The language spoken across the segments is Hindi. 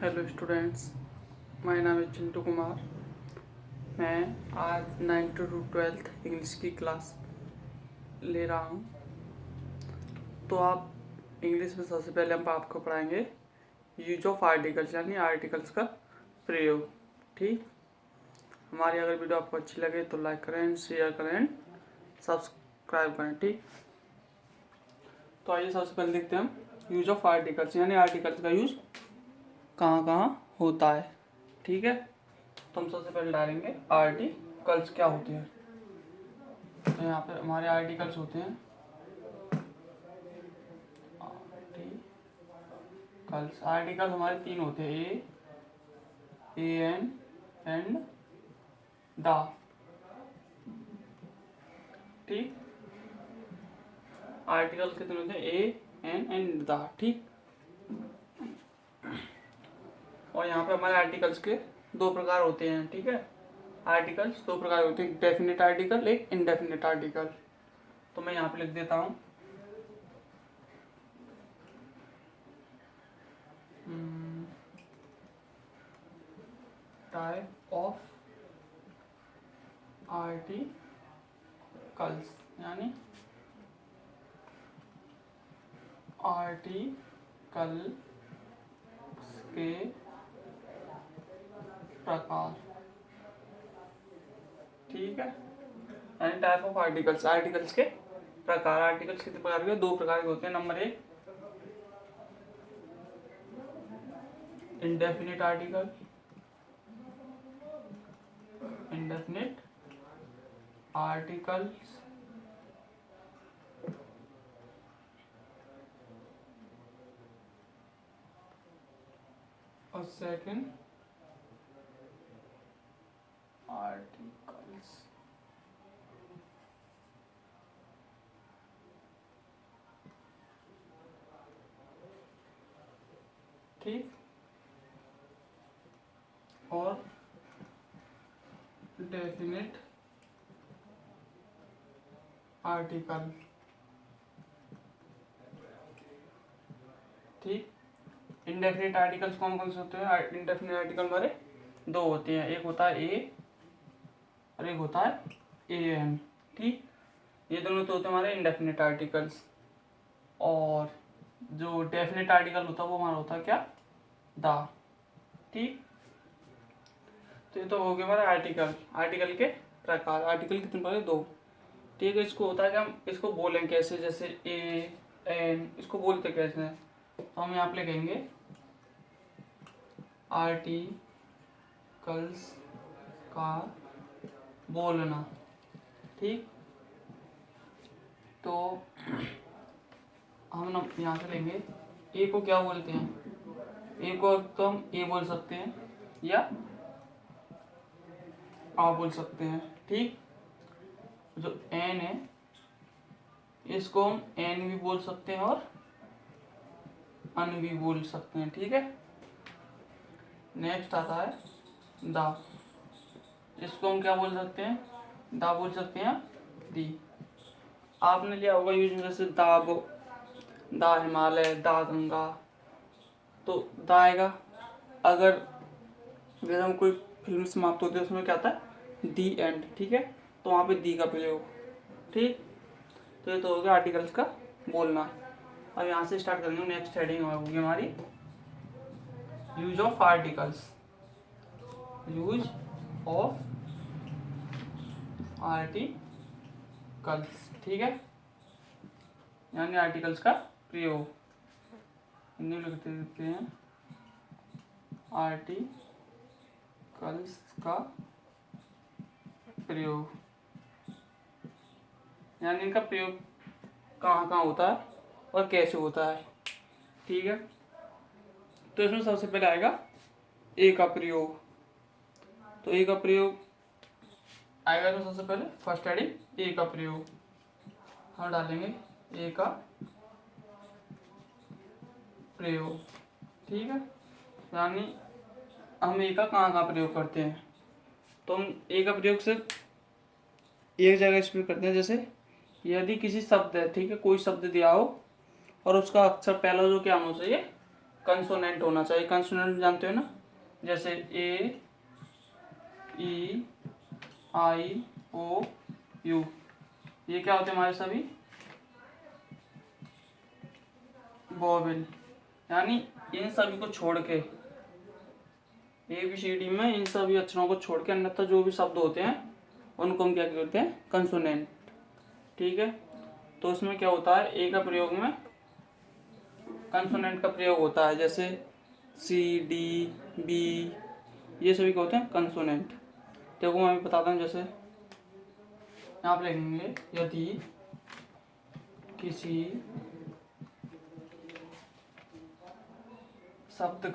हेलो स्टूडेंट्स, माय नाम है चिंटू कुमार। मैं आज 9th to 12th इंग्लिश की क्लास ले रहा हूँ। तो आप इंग्लिश में सबसे पहले हम आपको पढ़ाएंगे यूज ऑफ आर्टिकल्स, यानी आर्टिकल्स का प्रयोग। ठीक, हमारी अगर वीडियो आपको अच्छी लगे तो लाइक करें, शेयर करें, सब्सक्राइब करें। ठीक, तो आइए सबसे पहले देखते हैं हम यूज ऑफ आर्टिकल्स, यानी आर्टिकल्स का यूज कहाँ कहाँ होता है। ठीक है, तो हम सबसे पहले डालेंगे आर्टिकल्स क्या होते हैं। तो यहाँ पे हमारे आर्टिकल्स होते हैं आर्टिकल्स। आर्टिकल्स हमारे तीन होते हैं, ए एन एंड द। ठीक, आर्टिकल्स कितने होते हैं, ए एन एंड द। ठीक, और यहाँ पे हमारे आर्टिकल्स के दो प्रकार होते हैं। ठीक है, आर्टिकल्स दो प्रकार होते हैं, एक डेफिनेट आर्टिकल, एक इनडेफिनेट आर्टिकल। तो मैं यहाँ पे लिख देता हूँ टाइप ऑफ आर्टिकल्स, यानी आर्टिकल के प्रकार। ठीक है, यानी टाइप ऑफ आर्टिकल्स, आर्टिकल्स के प्रकार। आर्टिकल्स कितने प्रकार के, दो प्रकार के होते हैं। नंबर एक इंडेफिनिट आर्टिकल, इंडेफिनिट आर्टिकल्स और सेकंड आर्टिकल्स। ठीक, और डेफिनेट आर्टिकल। ठीक, इंडेफिनिट आर्टिकल्स कौन कौन से होते हैं? इंडेफिनिट आर्टिकल हमारे दो होते हैं, एक होता है ए और एक होता है ए एन। ठीक, ये दोनों तो होते हैं हमारे इंडेफिनिट आर्टिकल्स। और जो डेफिनेट आर्टिकल होता है वो हमारा होता है क्या, द। ठीक, तो ये तो हो गया हमारे आर्टिकल। आर्टिकल के प्रकार, आर्टिकल कितने प्रकार? दो। ठीक है, इसको होता है कि हम इसको बोलें कैसे, जैसे ए एन, इसको बोलते कैसे हैं? तो हम यहाँ पे लिखेंगे आर्टिकल्स का बोलना। ठीक, तो हम ना यहाँ से लेंगे ए को क्या बोलते हैं? ए को तो हम ए बोल सकते हैं या आ बोल सकते हैं। ठीक, जो एन है इसको हम एन भी बोल सकते हैं और अन भी बोल सकते हैं। ठीक है, नेक्स्ट आता है दा। इसको हम क्या बोल सकते हैं? दा बोल सकते हैं, दी। आपने लिया होगा यूज में, जैसे दा हिमालय, दा गंगा। तो दा आएगा अगर जैसे हम कोई फिल्म समाप्त होती है उसमें क्या आता है, दी एंड। ठीक है, तो वहाँ पे दी का प्रयोग। ठीक, तो ये तो हो गया आर्टिकल्स का बोलना। अब यहाँ से स्टार्ट करेंगे, नेक्स्ट हेडिंग होगी हमारी use of articles. Use of articles, ठीक है, यानी आर्टिकल्स का प्रयोग। हिंदी में लिखते देते हैं आर्टिकल्स का प्रयोग, यानी इनका प्रयोग कहाँ कहाँ होता है और कैसे होता है। ठीक है, तो इसमें सबसे पहले आएगा ए का प्रयोग। तो ए का प्रयोग आएगा, तो सबसे पहले फर्स्ट हेडिंग ए का प्रयोग हम डालेंगे, ए का प्रयोग। ठीक है, यानी हम ए का कहाँ कहाँ प्रयोग करते हैं? तो हम ए का प्रयोग सिर्फ एक जगह इसमें करते हैं, जैसे यदि किसी शब्द है, ठीक है, कोई शब्द दिया हो और उसका अक्षर पहला जो क्या होना चाहिए, कंसोनेंट होना चाहिए। कंसोनेंट जानते हो ना, जैसे ए, ई, आई, ओ, यू, ये क्या होते हैं हमारे सभी वोवेल। यानी इन सभी को छोड़ के, ABCD में इन सभी अक्षरों को छोड़ के अन्यथा जो भी शब्द होते हैं उनको हम क्या कहते हैं, कंसोनेंट। ठीक है, तो उसमें क्या होता है, ए का प्रयोग में कंसोनेंट का प्रयोग होता है, जैसे C, D, B, ये सभी क्या होते हैं कंसोनेंट। देखो मैं बताता हूँ, जैसे यहाँ आप लिखेंगे यदि किसी शब्द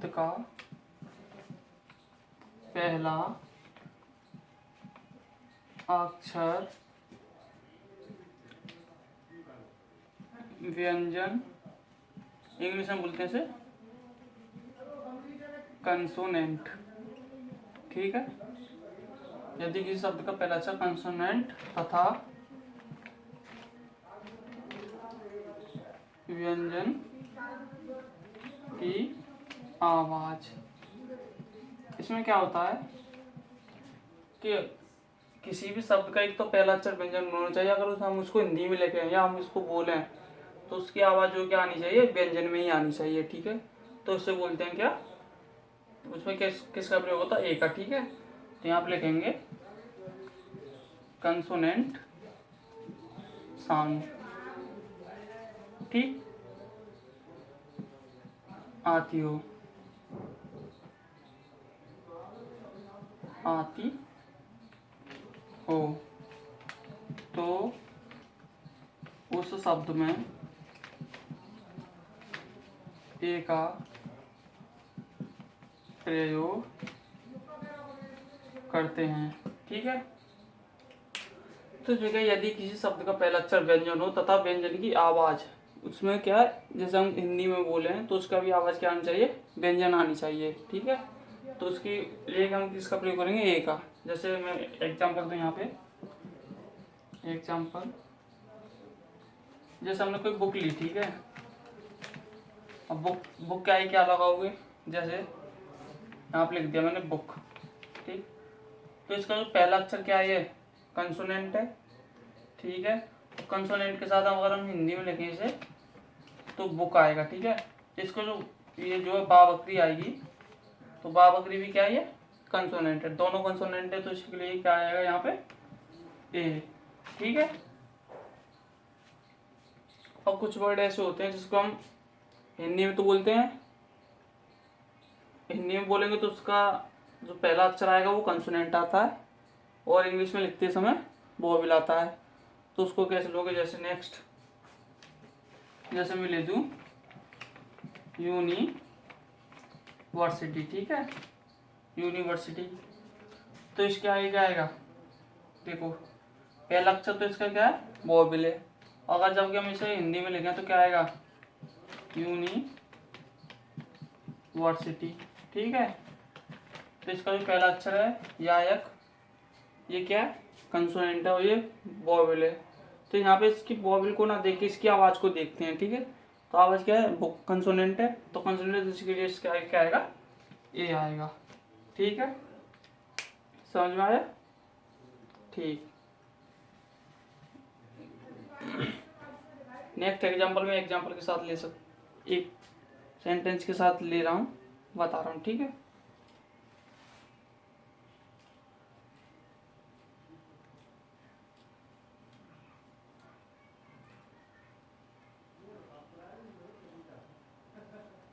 का पहला अक्षर व्यंजन, इंग्लिश में बोलते हैं इसे कंसोनेंट। ठीक है, यदि किसी शब्द का पहला अक्षर कंसोनेंट तथा व्यंजन की आवाज, इसमें क्या होता है कि किसी भी शब्द का एक तो पहला अक्षर व्यंजन होना चाहिए। अगर हम उसको हिंदी में लिखें या हम उसको बोलें तो उसकी आवाज़ जो क्या आनी चाहिए, व्यंजन में ही आनी चाहिए। ठीक है, तो उससे बोलते हैं क्या, उसमें किसका प्रयोग होता है, ए का। ठीक है, तो यहाँ पे लिखेंगे कंसोनेंट साउंड। ठीक, आती हो, आती हो, तो उस शब्द में ए का प्रयोग करते हैं। ठीक है, तो जगह यदि किसी शब्द का पहला अक्षर व्यंजन हो तथा व्यंजन की आवाज़, उसमें क्या है, जैसे हम हिंदी में बोले हैं तो उसका भी आवाज़ क्या आनी चाहिए, व्यंजन आनी चाहिए। ठीक है, तो उसकी लिए हम किसका प्रयोग करेंगे, ए का। जैसे मैं एग्जाम्पल दूँ यहाँ पे, एग्जाम्पल जैसे हमने कोई बुक ली। ठीक है, अब बुक क्या लगाओगे, जैसे यहाँ पे लिख दिया मैंने बुक। ठीक, तो इसका जो पहला अक्षर क्या है, ये कंसोनेंट है। ठीक है, कंसोनेंट के साथ अगर हम हिंदी में लिखें इसे तो बुक आएगा। ठीक है, इसको जो ये जो है बाबकरी आएगी, तो बाबकरी भी क्या है, ये कंसोनेंट है, दोनों कंसोनेंट है, तो इसके लिए क्या आएगा यहाँ पे, ए। ठीक है, और कुछ वर्ड ऐसे होते हैं जिसको हम हिंदी में तो बोलते हैं, हिंदी में बोलेंगे तो उसका जो पहला अक्षर आएगा वो कंसोनेंट आता है, और इंग्लिश में लिखते समय वोवेल आता है। तो उसको कैसे लोगे, जैसे नेक्स्ट, जैसे मैं ले दूँ यूनिवर्सिटी। ठीक है, यूनिवर्सिटी, तो इसके आगे क्या आएगा, देखो पहला अक्षर तो इसका क्या है, वोवेल है। अगर जब हम इसे हिंदी में लिखें तो क्या आएगा, यूनिवर्सिटी। ठीक है, तो इसका जो पहला अक्षर है यायक, ये क्या है, कंसोनेंट है, और ये वोवेल है। तो यहाँ पे इसकी वोवेल को ना देख के इसकी आवाज़ को देखते हैं। ठीक है, तो आवाज़ क्या है, कंसोनेंट है, तो कंसोनेंट इसके लिए इसके आगे क्या आएगा, ए आएगा। ठीक है, समझ में आया। ठीक, नेक्स्ट एग्जाम्पल में एग्जाम्पल के साथ ले एक सेंटेंस के साथ ले रहा हूँ, बता रहा हूँ। ठीक है,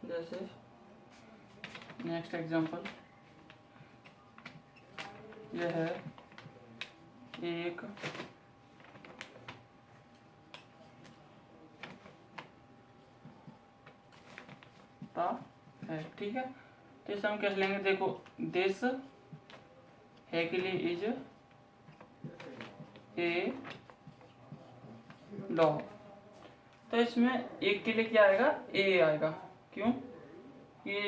जैसे नेक्स्ट एग्जाम्पल यह है एक है। ठीक है, तो इसे हम कैसे लेंगे, देखो दिस है के लिए इज ए डॉग, तो इसमें एक के लिए क्या आएगा, ए आएगा। क्यों, ये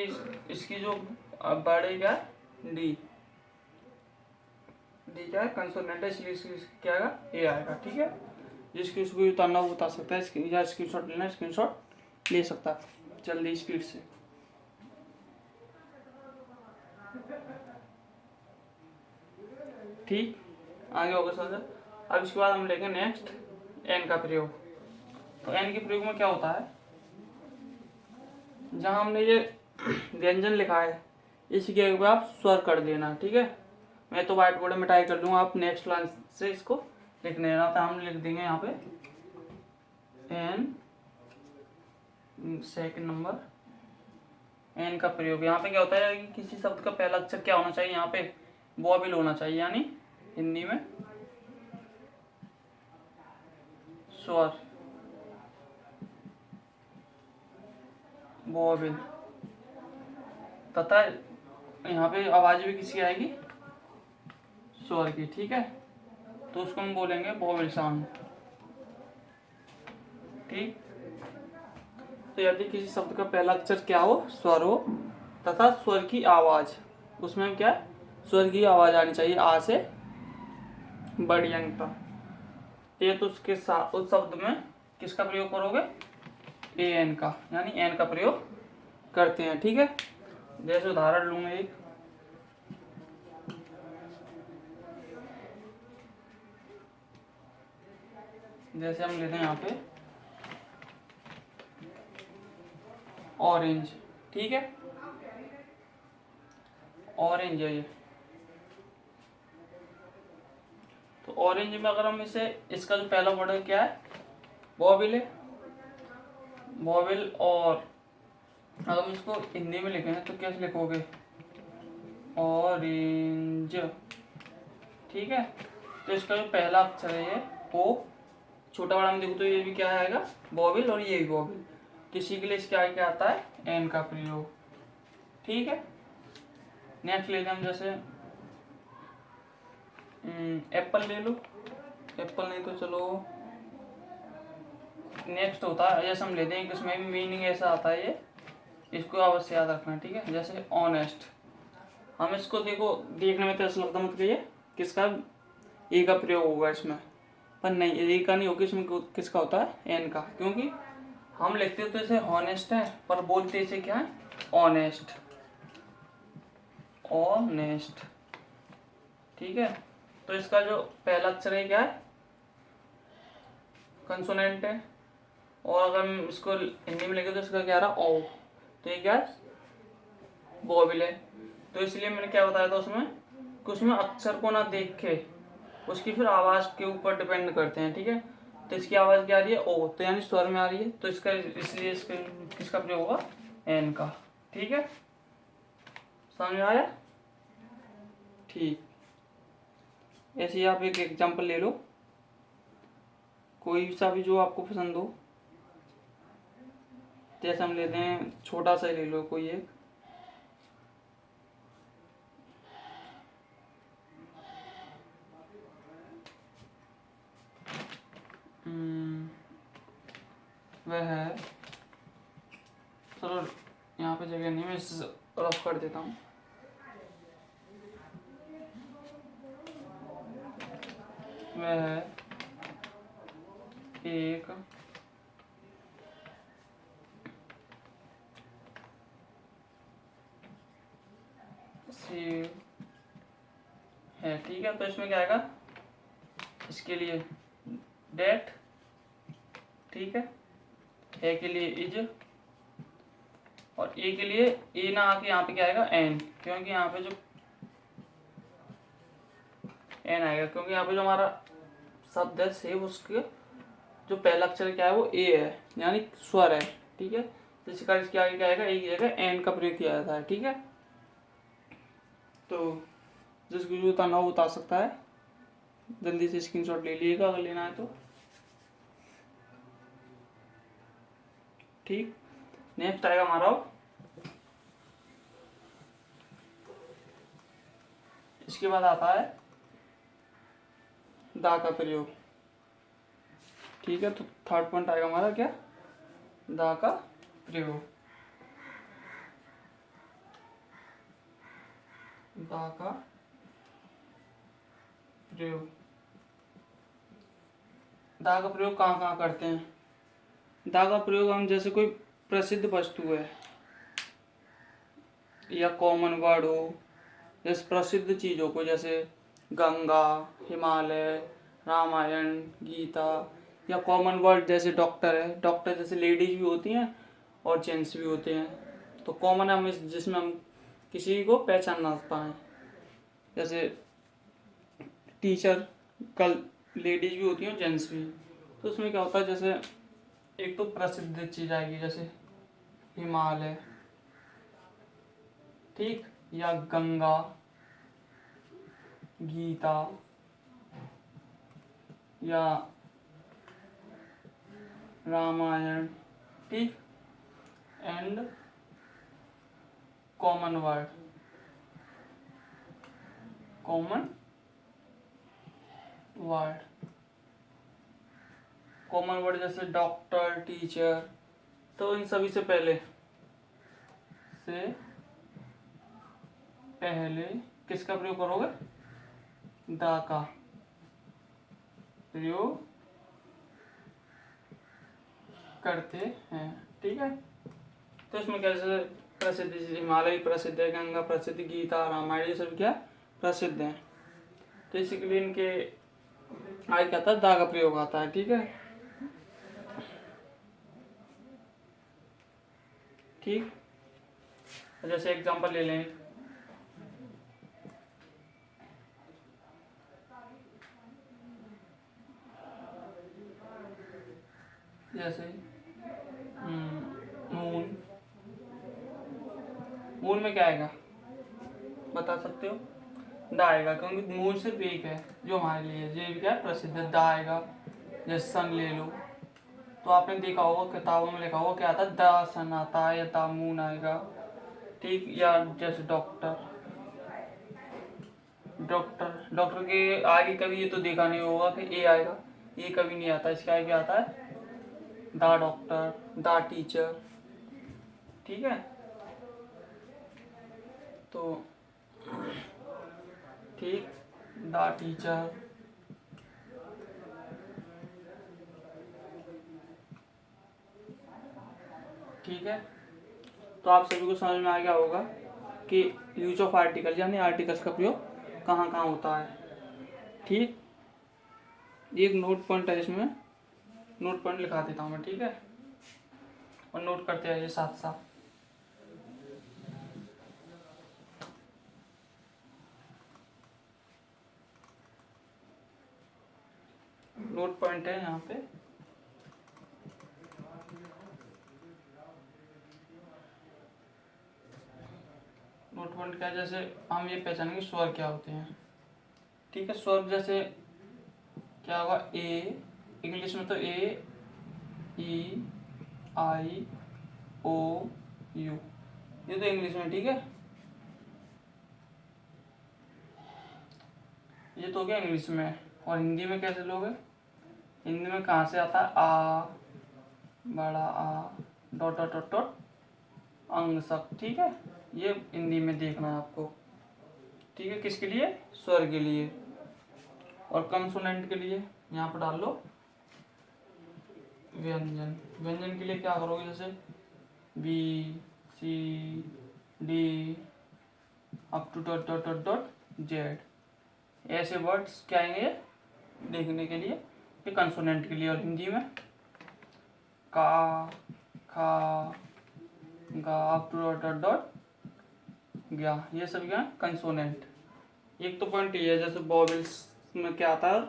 इसकी जो वर्ड है क्या, डी क्या है, कंसोनेंट है, इसलिए क्या आएगा, ए आएगा। ठीक है, जिसकी उसको उतारना वो उतार सकता है, या स्क्रीनशॉट लेना स्क्रीनशॉट ले सकता है जल्दी स्पीड से। ठीक, आगे होगा समझ। अब इसके बाद हम लेंगे नेक्स्ट एन का प्रयोग। तो एन के प्रयोग में क्या होता है, जहाँ हमने ये व्यंजन लिखा है इसके आगे आप स्वर कर देना। ठीक है, मैं तो व्हाइट बोर्ड में टाइप कर दूंगा, आप नेक्स्ट लाइन से इसको लिख लेना। तो हम लिख देंगे यहाँ पे एन, सेकंड नंबर एन का प्रयोग। यहाँ पे क्या होता है कि किसी शब्द का पहला अक्षर क्या होना चाहिए, यहाँ पे वॉवेल होना चाहिए, यानी हिंदी में स्वर, वॉवेल। तथा यहाँ पे आवाज भी किसकी आएगी, स्वर की। ठीक है, तो उसको हम बोलेंगे वॉवेल साउंड। ठीक, तो यदि किसी शब्द का पहला अक्षर क्या हो, स्वर हो, तथा स्वर की आवाज, उसमें क्या है, स्वर की आवाज आनी चाहिए आ से बड़ी अंक तक। ये तो उसके साथ उस शब्द में किसका प्रयोग करोगे, ए एन का, यानी एन का प्रयोग करते हैं। ठीक है, जैसे उदाहरण लूंगा एक, जैसे हम लेते हैं यहाँ पे ऑरेंज। ठीक है, ऑरेंज है ये। तो ऑरेंज में अगर हम इसे, इसका जो पहला वर्ड है क्या है, वॉवेल है, वॉवेल। और अगर हम इसको हिंदी में लिखेंगे तो कैसे लिखोगे, ऑरेंज। ठीक है, तो इसका जो पहला अक्षर है ये ओ, छोटा बड़ा में देखो तो ये भी क्या आएगा, वॉवेल, और ये भी वॉवेल। किसी के लिए इसके आगे क्या आता है, एन का प्रयोग। ठीक है, नेक्स्ट लेते हम जैसे एप्पल ले लो, एप्पल नहीं तो चलो नेक्स्ट होता है, जैसे हम लेते हैं, इसमें भी मीनिंग ऐसा आता है ये, इसको अवश्य याद रखना। ठीक है, जैसे ऑनेस्ट, हम इसको देखो देखने में तो ऐसा लगता मतलब ये किसका, ए का प्रयोग होगा इसमें, पर नहीं, ए का नहीं होगा, इसमें किसका होता है, एन का। क्योंकि हम लिखते तो इसे हॉनेस्ट है, पर बोलते इसे क्या है, ऑनेस्ट, ऑनेस्ट। ठीक है, तो इसका जो पहला अक्षर है क्या है, कंसोनेंट है, और अगर हम इसको हिंदी में लिखे तो इसका क्या रहा, ओ, तो ये क्या है, वॉवेल है। तो इसलिए मैंने क्या बताया था उसमें कि उसमें अक्षर को ना देख के उसकी फिर आवाज के ऊपर डिपेंड करते हैं। ठीक है, तो इसकी आवाज क्या आ रही है, ओ, तो यानी स्वर में आ रही है, तो इसका इसलिए इसका किसका प्रयोग होगा, एन का। ठीक है, समझ में आया। ठीक, ऐसे ही आप एक एग्जांपल ले लो, कोई सा भी जो आपको पसंद हो। जैसे हम लेते हैं, छोटा सा ले लो कोई एक, वह है, चलो यहाँ पे जगह नहीं, मैं इसे रफ कर देता हूँ। वह है एक सेब है। ठीक है, तो इसमें क्या आएगा, इसके लिए डेट। ठीक है के लिए इज, और ए के लिए ए ना आके यहाँ पे क्या आएगा, एन, क्योंकि यहाँ पे जो एन आएगा, क्योंकि यहाँ पे जो हमारा शब्द है सेब, उसके जो पहला अक्षर क्या है वो ए है, यानी स्वर है। ठीक है, तो इसका इसके आगे क्या आएगा, ए की जगह एन का प्रयोग किया जाता है। ठीक है, तो जिसको जो उतारना वो उतार सकता है, जल्दी से स्क्रीनशॉट ले लीजिएगा अगर लेना है तो। ठीक, नेक्स्ट आएगा हमारा, इसके बाद आता है दा का प्रयोग। ठीक है, तो थर्ड पॉइंट आएगा हमारा क्या, दा का प्रयोग। दा का प्रयोग, दा का प्रयोग कहाँ कहाँ करते हैं? दा का प्रयोग हम जैसे कोई प्रसिद्ध वस्तु है या कॉमन वर्ड हो, जैसे प्रसिद्ध चीज़ों को, जैसे गंगा, हिमालय, रामायण, गीता, या कॉमन वर्ड जैसे डॉक्टर है। डॉक्टर जैसे लेडीज भी होती हैं और जेंट्स भी होते हैं, तो कॉमन हम जिसमें हम किसी को पहचान ना पाएँ। जैसे टीचर, कल लेडीज भी होती हैं और जेंट्स भी। तो उसमें क्या होता है, जैसे एक तो प्रसिद्ध चीज़ आएगी जैसे हिमालय, ठीक, या गंगा, गीता, या रामायण, ठीक, and common word, common word जैसे डॉक्टर, टीचर। तो इन सभी से पहले किसका प्रयोग करोगे? दा का प्रयोग करते हैं, ठीक है। तो इसमें कैसे प्रसिद्ध हिमालय प्रसिद्ध है, गंगा प्रसिद्ध, गीता, रामायण, ये सब क्या प्रसिद्ध हैं। तो इसीलिए इनके आगे क्या आता है, दा का प्रयोग आता है, ठीक है। ठीक, जैसे एग्जांपल ले लें, जैसे मून। मून में क्या आएगा बता सकते हो? दा आएगा, क्योंकि मून सिर्फ एक है जो हमारे लिए, ये क्या प्रसिद्ध है, दा आएगा। जैसे सन ले लो, तो आपने देखा होगा किताबों में लिखा होगा क्या आता है, द सन आता है या द मून आएगा, ठीक। या जैसे डॉक्टर के आगे कभी ये तो देखा नहीं होगा कि ए आएगा, ये कभी नहीं आता, इसके आगे आता है द डॉक्टर, द टीचर, ठीक है। तो ठीक, द टीचर, ठीक है। तो आप सभी को समझ में आ गया होगा कि यूज ऑफ आर्टिकल यानी आर्टिकल्स का प्रयोग कहाँ कहाँ होता है, ठीक। एक नोट पॉइंट है, इसमें नोट पॉइंट लिखा देता हूँ मैं, ठीक है, और नोट करते आइए साथ साथ। नोट पॉइंट है यहाँ पे, नोट पॉइंट क्या है, जैसे हम ये पहचानेंगे स्वर क्या होते हैं, ठीक है। स्वर जैसे क्या होगा, ए, इंग्लिश में तो ए, ई, आई, ओ, यू, ये तो इंग्लिश में, ठीक है। ये तो हो गया इंग्लिश में। और हिंदी में कैसे लोगे? हिंदी में कहाँ से आता है, आ, बड़ा आ, डॉट डॉट डॉट डॉट, अंग सब, ठीक है। ये हिंदी में देखना है आपको, ठीक है। किसके लिए? स्वर के लिए। और कंसोनेंट के लिए यहाँ पर डाल लो व्यंजन। व्यंजन के लिए क्या करोगे, जैसे B, C, D, up to dot dot dot dot Z, ऐसे वर्ड्स क्या आएंगे देखने के लिए, ये कंसोनेंट के लिए। और हिंदी में का, खा, गा, up to dot dot dot गया, ये सब क्या कंसोनेंट। एक तो पॉइंट ये है, जैसे वॉवेल्स में क्या आता है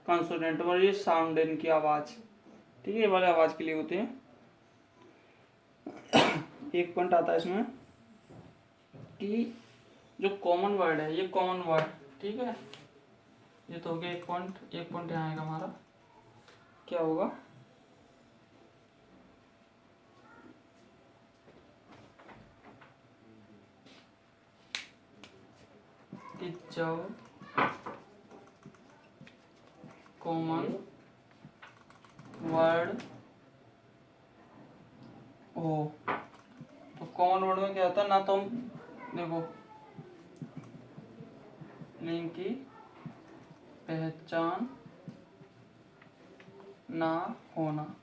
कंसोनेंट, और ये साउंड इनकी आवाज़, ठीक है, ये वाले आवाज़ के लिए होते हैं। एक पॉइंट आता है इसमें कि जो कॉमन वर्ड है, ये कॉमन वर्ड, ठीक है। ये तो हो गया एक पॉइंट यहाँ आएगा हमारा, क्या होगा, कि जब कॉमन वर्ड हो, तो कॉमन वर्ड में क्या होता है ना, तो हम देखो लिंग की पहचान ना होना।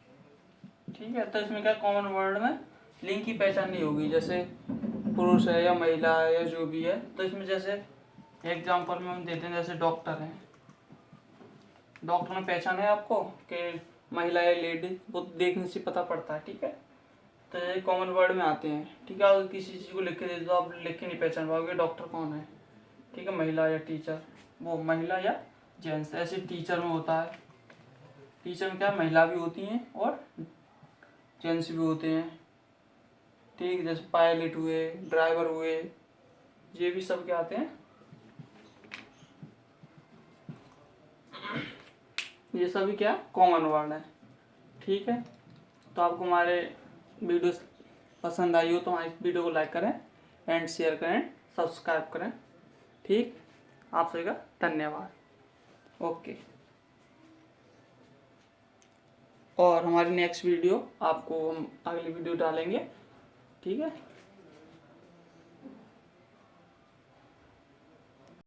ठीक है, तो इसमें क्या कॉमन वर्ड में लिंग की पहचान नहीं होगी, जैसे पुरुष है या महिला है या जो भी है। तो इसमें जैसे एग्जाम्पल में हम देते हैं, जैसे डॉक्टर है, डॉक्टर में पहचान है आपको कि महिला या लेडी, वो देखने से पता पड़ता है। ठीक है, तो ये कॉमन वर्ड में आते हैं। ठीक है, अगर किसी चीज़ को लिख के दे दो, आप लिख के नहीं पहचान पाओगे डॉक्टर कौन है। ठीक है, महिला या टीचर, वो महिला या जेंट्स। ऐसे टीचर में होता है, टीचर में क्या महिला भी होती हैं और जेंट्स भी होते हैं। ठीक, जैसे पायलट हुए, ड्राइवर हुए, ये भी सब क्या आते हैं, ये सभी क्या कॉमन वर्ड है। ठीक है, तो आपको हमारे वीडियो पसंद आई हो तो हमारी वीडियो को लाइक करें एंड शेयर करें, सब्सक्राइब करें। ठीक, आप सभी का धन्यवाद। ओके, और हमारी नेक्स्ट वीडियो आपको हम अगली वीडियो डालेंगे। ठीक है।